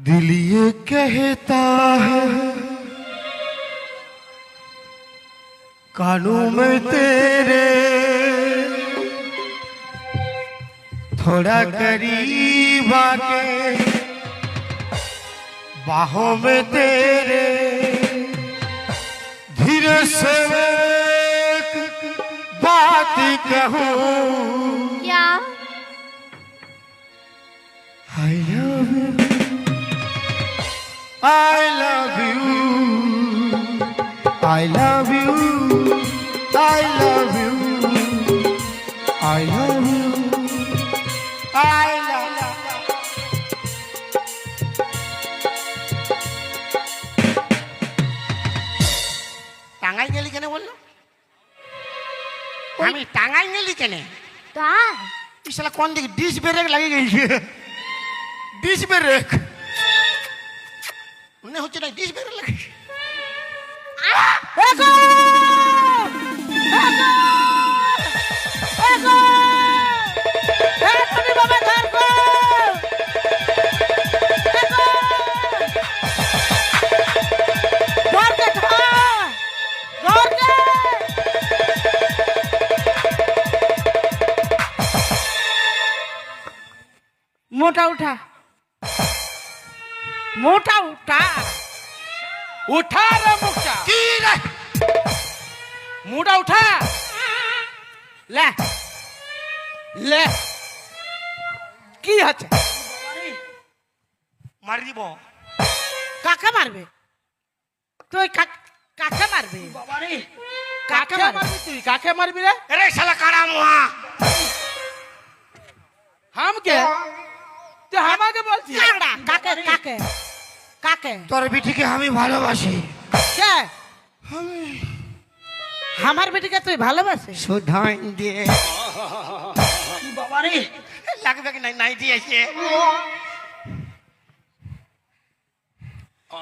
दिल ये कहता है कानों में तेरे थोड़ा करीब आके बाहों में तेरे धीरे से एक बात कहूँ क्या? I love you I love you I love you I love you I love you I love you টাঙ্গাই গেলি কেন বললো? আমি টাঙ্গাই গেলি কেন? তাই এই শালা কোন দিকে ডিশ ব্রেক লাগিয়ে গেছে? ডিশ ব্রেক মনে হচ্ছে না ডিশ ব্রেক লাগিয়েছে। मोटा उठा मोटा उठा उठा रे मुखा কি রে? मोटा उठा ले ले কি হচ্ছে মারি দিব কাকে মারবে তুই কাকে মারবে বাবারে কাকে মারবি তুই কাকে মারবি রে আরে শালা কারা মুহা हम के তুই আমাকে বলছিস কাকে কাকে কাকে তোর বিটিকে আমি ভালোবাসি কে আমার বেটিকে তুই ভালোবাসিস সুধাই দিয়ে বাবারে লাগবে কি নাই দিয়েছে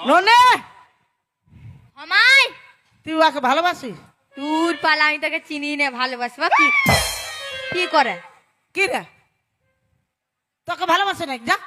ননে আমায় তুই ওকে ভালোবাসিস দূর পালা, আমি তাকে চিনি না, ভালোবাসবা কি? কি করে? কি রে তোকে ভালোবাসে না যা